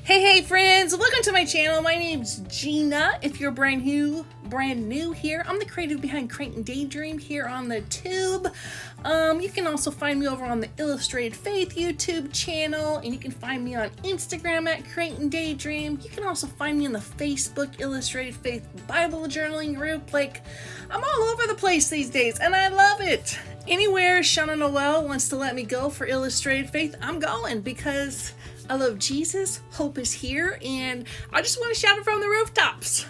Hey friends, welcome to my channel. My name's Gina. If you're brand new here, I'm the creative behind Daydream here on the tube. You can also find me over on the Illustrated Faith YouTube channel, and you can find me on Instagram at Daydream. You can also find me on the Facebook Illustrated Faith Bible journaling group. I'm all over the place these days, and I love it. Anywhere Shauna Noel wants to let me go for Illustrated Faith, I'm going, because I love Jesus, hope is here, and I just want to shout it from the rooftops.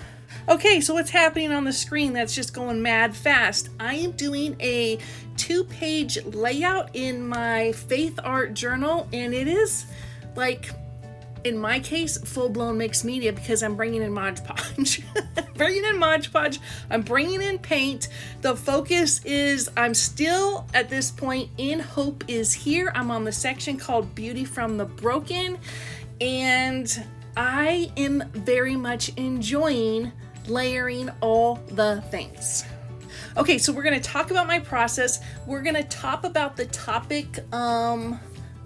Okay, so what's happening on the screen that's just going mad fast? I am doing a 2-page layout in my faith art journal, and it is, in my case, full-blown mixed media, because I'm bringing in Mod Podge. I'm bringing in paint. The focus is, I'm still at this point in Hope is Here. I'm on the section called Beauty from the Broken, and I am very much enjoying layering all the things. Okay, so we're going to talk about my process. We're going to talk about the topic,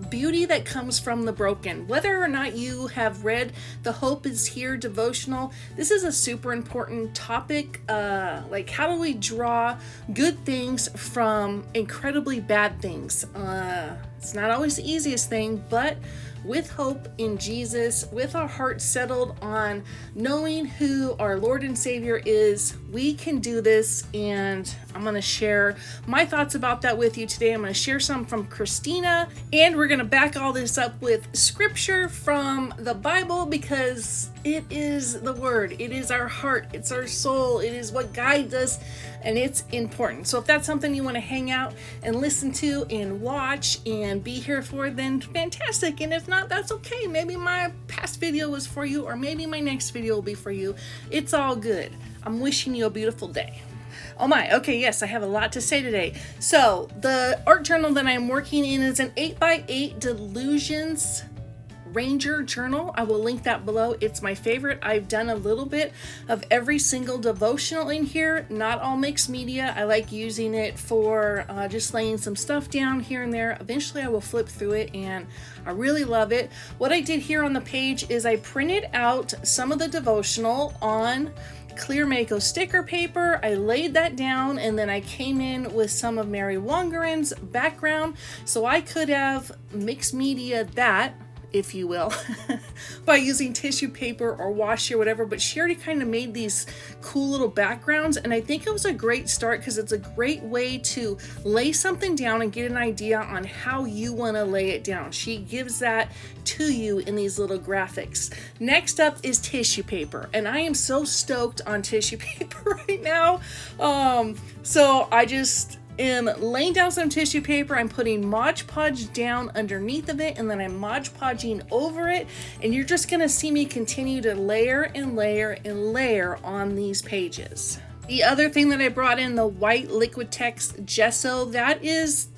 beauty that comes from the broken. Whether or not you have read the Hope is Here devotional, this is a super important topic. How do we draw good things from incredibly bad things? It's not always the easiest thing, but with hope in Jesus, with our hearts settled on knowing who our Lord and Savior is, we can do this. And I'm going to share my thoughts about that with you today. I'm going to share some from Christina, and we're going to back all this up with scripture from the Bible, because it is the word, it is our heart, it's our soul, it is what guides us, and it's important. So if that's something you want to hang out and listen to and watch and be here for, then fantastic. And if not, that's okay. Maybe my past video was for you, or maybe my next video will be for you. It's all good. I'm wishing you a beautiful day. Oh my, okay, yes, I have a lot to say today. So the art journal that I'm working in is an 8x8 Delusions Ranger journal. I will link that below. It's my favorite. I've done a little bit of every single devotional in here, not all mixed media. I like using it for just laying some stuff down here and there. Eventually I will flip through it, and I really love it. What I did here on the page is I printed out some of the devotional on clear Mako sticker paper. I laid that down, and then I came in with some of Mary Wangeren's background, so I could have mixed media that, if you will, by using tissue paper or washi or whatever. But she already kind of made these cool little backgrounds, and I think it was a great start, because it's a great way to lay something down and get an idea on how you want to lay it down. She gives that to you in these little graphics. Next up is tissue paper, and I am so stoked on tissue paper right now. So I just am laying down some tissue paper. I'm putting Mod Podge down underneath of it, and then I'm Mod Podging over it, and you're just gonna see me continue to layer and layer and layer on these pages. The other thing that I brought in, the white Liquitex gesso, that is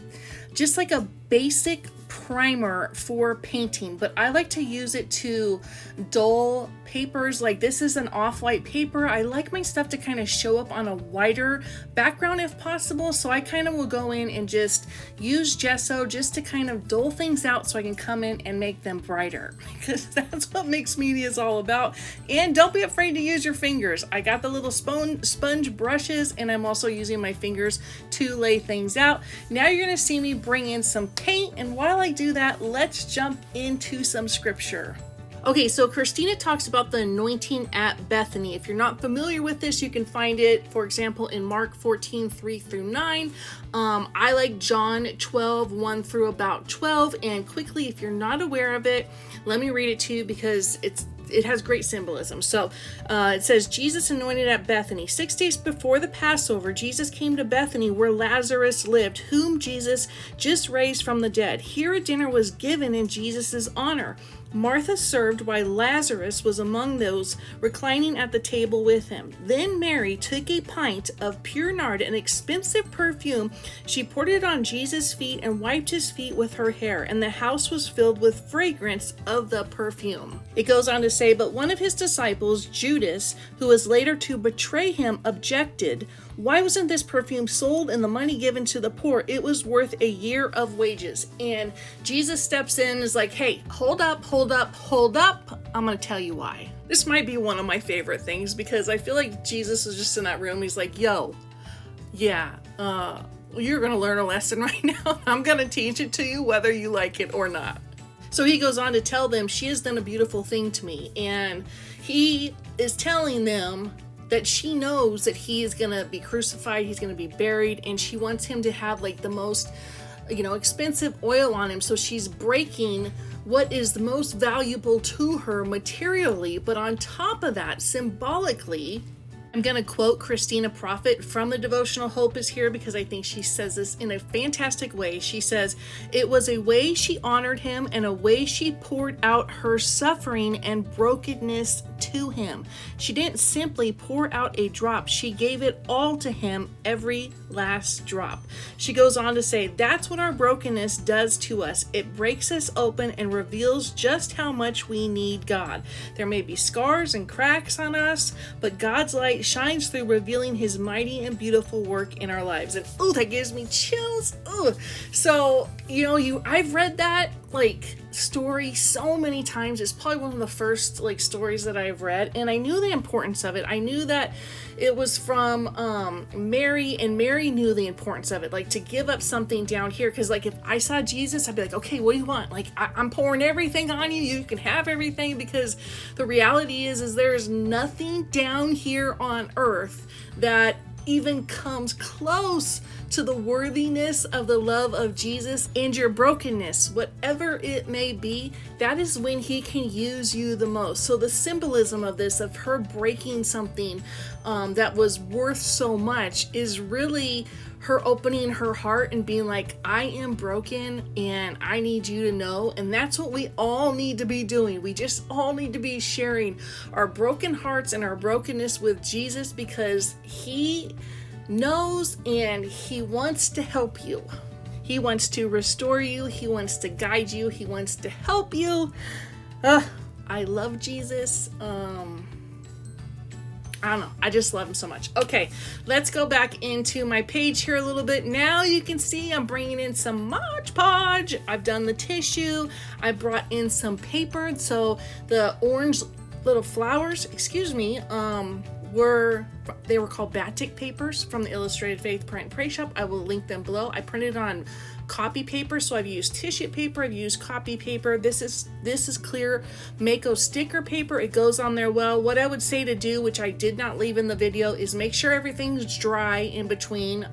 just like a basic primer for painting, but I like to use it to dull papers. Like this is an off-white paper. I like my stuff to kind of show up on a whiter background if possible, so I kind of will go in and just use gesso just to kind of dull things out, so I can come in and make them brighter, because that's what mixed media is all about. And don't be afraid to use your fingers. I got the little sponge brushes, and I'm also using my fingers to lay things out. Now you're going to see me bring in some paint, and while I do that, let's jump into some scripture. Okay, so Christina talks about the anointing at Bethany. If you're not familiar with this, you can find it, for example, in Mark 14:3-9. I like John 12:1 through about 12. And quickly, if you're not aware of it, let me read it to you, because it has great symbolism. So it says, Jesus anointed at Bethany. 6 days before the Passover, Jesus came to Bethany, where Lazarus lived, whom Jesus just raised from the dead. Here a dinner was given in Jesus' honor. Martha served while Lazarus was among those reclining at the table with him. Then Mary took a pint of pure nard, an expensive perfume. She poured it on Jesus' feet and wiped his feet with her hair, and the house was filled with fragrance of the perfume. It goes on to say, but one of his disciples, Judas, who was later to betray him, objected. Why wasn't this perfume sold and the money given to the poor? It was worth a year of wages. And Jesus steps in and is like, hey, hold up. I'm going to tell you why. This might be one of my favorite things because I feel like Jesus was just in that room. He's like, yo, yeah, you're going to learn a lesson right now. I'm going to teach it to you whether you like it or not. So he goes on to tell them, she has done a beautiful thing to me. And he is telling them that she knows that he is going to be crucified, he's going to be buried, and she wants him to have like the most, expensive oil on him. So she's breaking what is the most valuable to her materially, but on top of that, symbolically, I'm going to quote Christina Prophet from the devotional Hope is Here because I think she says this in a fantastic way. She says, it was a way she honored him and a way she poured out her suffering and brokenness to him. She didn't simply pour out a drop. She gave it all to him, every last drop. She goes on to say, that's what our brokenness does to us. It breaks us open and reveals just how much we need God. There may be scars and cracks on us, but God's light shines through, revealing his mighty and beautiful work in our lives. And that gives me chills. So, I've read that story so many times. It's probably one of the first stories that I've read, and I knew the importance of it. I knew that it was from Mary, and Mary knew the importance of it, to give up something down here, because if I saw Jesus, I'd be like, okay, what do you want? I'm pouring everything on you. You can have everything, because the reality is there's nothing down here on earth that even comes close to the worthiness of the love of Jesus. And your brokenness, whatever it may be, that is when he can use you the most. So the symbolism of this, of her breaking something that was worth so much, is really her opening her heart and being like, I am broken and I need you to know. And that's what we all need to be doing. We just all need to be sharing our broken hearts and our brokenness with Jesus, because he knows and he wants to help you. He wants to restore you. He wants to guide you. He wants to help you. I love Jesus. I don't know. I just love him so much. Okay, let's go back into my page here a little bit. Now you can see I'm bringing in some Mod Podge. I've done the tissue. I brought in some paper. So the orange little flowers, were called Batik Papers from the Illustrated Faith Print and Pray Shop. I will link them below. I printed on copy paper, so I've used tissue paper, I've used copy paper. This is clear Mako sticker paper. It goes on there well. What I would say to do, which I did not leave in the video, is make sure everything's dry in between.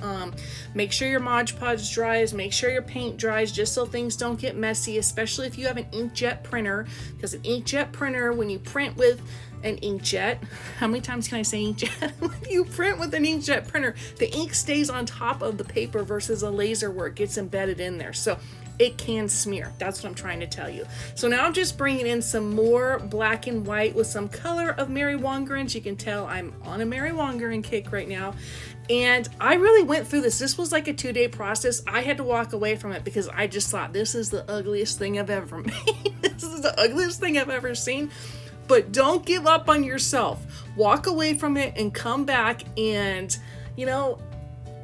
Make sure your Mod Podge dries, make sure your paint dries, just so things don't get messy, especially if you have an inkjet printer, because an inkjet printer, when you print with an inkjet, how many times can I say inkjet? When you print with an inkjet printer, the ink stays on top of the paper versus a laser where it gets embedded in there. So it can smear. That's what I'm trying to tell you. So now I'm just bringing in some more black and white with some color of Mary Wongerin's. You can tell I'm on a Mary Wangerin kick right now. And I really went through this. This was like a 2-day process. I had to walk away from it because I just thought, this is the ugliest thing I've ever made. This is the ugliest thing I've ever seen. But don't give up on yourself. Walk away from it and come back and,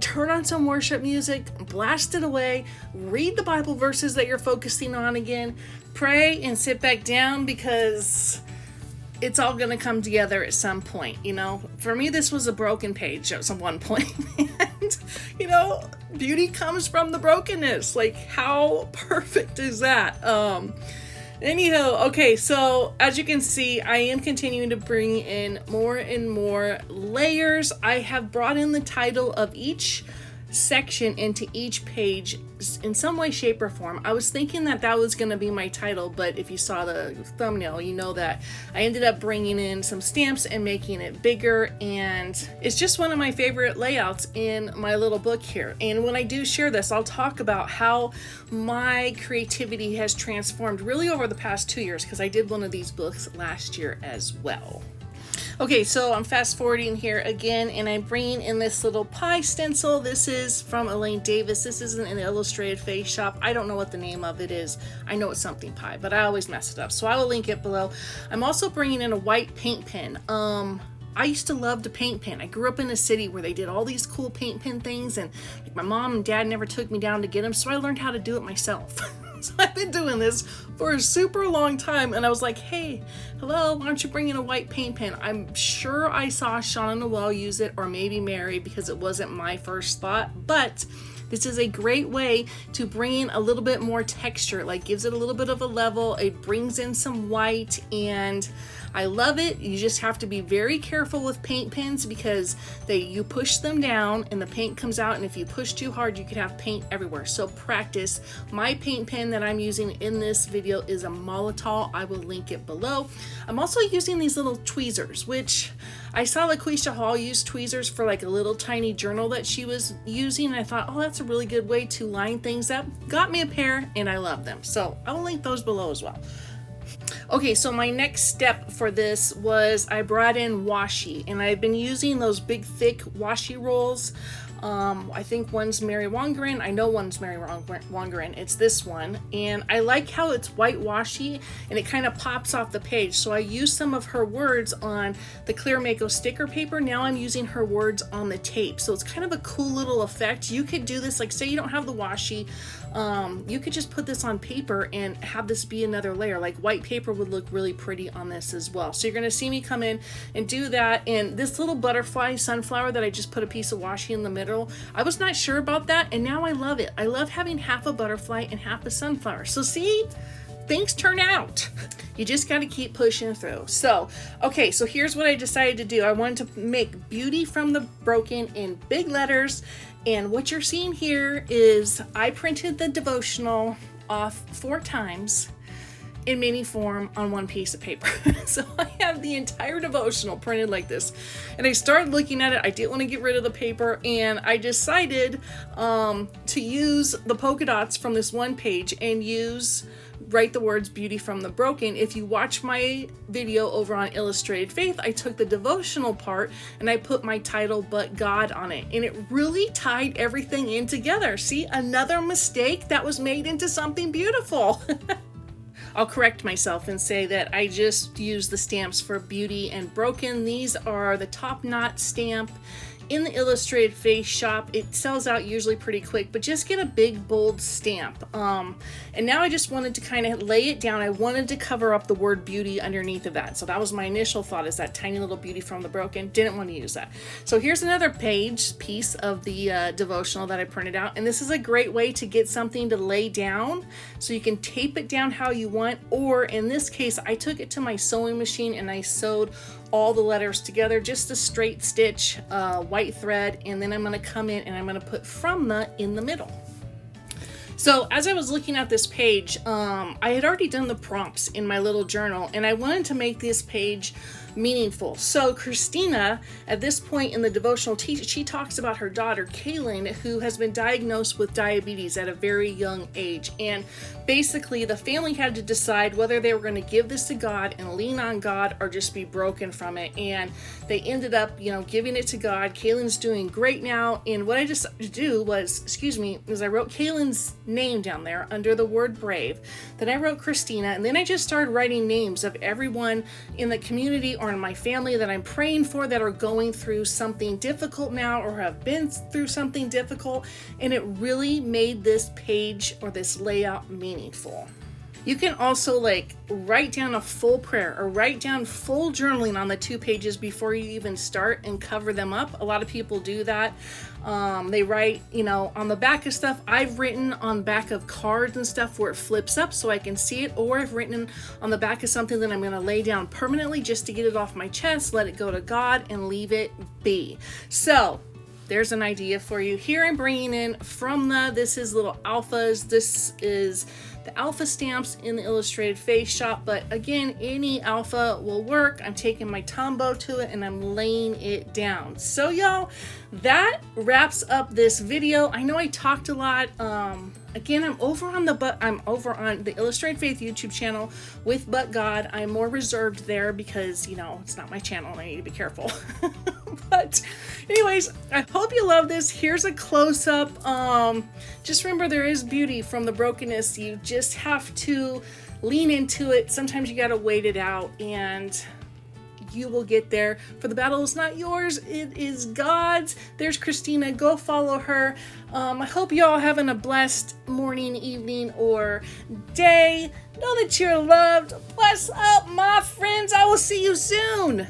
turn on some worship music, blast it away, read the Bible verses that you're focusing on again, pray and sit back down, because it's all going to come together at some point. For me, this was a broken page at some one point. And, beauty comes from the brokenness. How perfect is that? Anyhow, okay, so as you can see, I am continuing to bring in more and more layers. I have brought in the title of each section into each page in some way, shape, or form. I was thinking that was going to be my title, but if you saw the thumbnail, you know that I ended up bringing in some stamps and making it bigger, and it's just one of my favorite layouts in my little book here. And when I do share this, I'll talk about how my creativity has transformed really over the past 2 years, because I did one of these books last year as well. Okay, so I'm fast forwarding here again, and I'm bringing in this little pie stencil. This is from Elaine Davis. This isn't an Illustrated Faith shop. I don't know what the name of it is. I know it's something pie, but I always mess it up, so I will link it below. I'm also bringing in a white paint pen. I used to love to paint pen. I grew up in a city where they did all these cool paint pen things, and like my mom and dad never took me down to get them, so I learned how to do it myself. So I've been doing this for a super long time, and I was like, hey, hello, why don't you bring in a white paint pen? I'm sure I saw Shauna Noel use it, or maybe Mary, because it wasn't my first thought, but this is a great way to bring in a little bit more texture. It like gives it a little bit of a level. It brings in some white, and I love it. You just have to be very careful with paint pens because you push them down and the paint comes out, and if you push too hard, you could have paint everywhere. So practice. My paint pen that I'm using in this video is a Molotov. I will link it below. I'm also using these little tweezers, which I saw LaQuisha Hall use tweezers for like a little tiny journal that she was using, and I thought, oh, that's a really good way to line things up. Got me a pair, and I love them. So I will link those below as well. Okay, so my next step for this was I brought in washi, and I've been using those big thick washi rolls. I think one's Mary Wangerin. I know one's Mary Wangerin. It's this one. And I like how it's white washi and it kind of pops off the page. So I used some of her words on the Clear Mako sticker paper. Now I'm using her words on the tape. So it's kind of a cool little effect. You could do this, like say you don't have the washi. You could just put this on paper and have this be another layer. Like white paper would look really pretty on this as well. So you're going to see me come in and do that. And this little butterfly sunflower that I just put a piece of washi in the middle, I was not sure about that, and now I love it. I love having half a butterfly and half a sunflower. So see, things turn out. You just got to keep pushing through. So, okay, so here's what I decided to do. I wanted to make beauty from the broken in big letters, and what you're seeing here is I printed the devotional off 4 times in mini form on one piece of paper. So I have the entire devotional printed like this, and I started looking at it. I didn't want to get rid of the paper, and I decided to use the polka dots from this one page and write the words beauty from the broken. If you watch my video over on Illustrated Faith, I took the devotional part and I put my title But God on it, and it really tied everything in together. See, another mistake that was made into something beautiful. I'll correct myself and say that I just used the stamps for beauty and broken. These are the top knot stamp in the Illustrated Faith shop. It sells out usually pretty quick, but just get a big bold stamp. And now I just wanted to kind of lay it down. I wanted to cover up the word beauty underneath of that. So that was my initial thought, is that tiny little beauty from the broken. Didn't want to use that. So here's another piece of the devotional that I printed out. And this is a great way to get something to lay down. So you can tape it down how you want, or in this case, I took it to my sewing machine and I sewed all the letters together, just a straight stitch, white thread, and then I'm going to come in and I'm going to put from the in the middle. So as I was looking at this page, I had already done the prompts in my little journal, and I wanted to make this page meaningful. So Christina, at this point in the devotional, she talks about her daughter Kaylin, who has been diagnosed with diabetes at a very young age, and basically the family had to decide whether they were going to give this to God and lean on God or just be broken from it, and they ended up, giving it to God. Kaylin's doing great now, and what I decided to do was, I wrote Kaylin's name down there under the word brave. Then I wrote Christina, and then I just started writing names of everyone in the community or in my family that I'm praying for that are going through something difficult now or have been through something difficult, and it really made this page or this layout meaningful. You can also write down a full prayer or write down full journaling on the 2 pages before you even start and cover them up. A lot of people do that. They write, on the back of stuff. I've written on back of cards and stuff where it flips up so I can see it, or I've written on the back of something that I'm going to lay down permanently just to get it off my chest, let it go to God, and leave it be. So there's an idea for you. Here I'm bringing in from this is little alphas. This is the alpha stamps in the Illustrated Faith shop, but again, any alpha will work. I'm taking my Tombow to it and I'm laying it down. So y'all, that wraps up this video. I know I talked a lot. Again, I'm over on the Illustrated Faith YouTube channel with But God. I'm more reserved there because, it's not my channel and I need to be careful. But anyways, I hope you love this. Here's a close-up. Just remember, there is beauty from the brokenness. You just have to lean into it. Sometimes you got to wait it out, and you will get there. For the battle is not yours, it is God's. There's Christina. Go follow her. I hope you all having a blessed morning, evening, or day. Know that you're loved. Bless up, my friends. I will see you soon.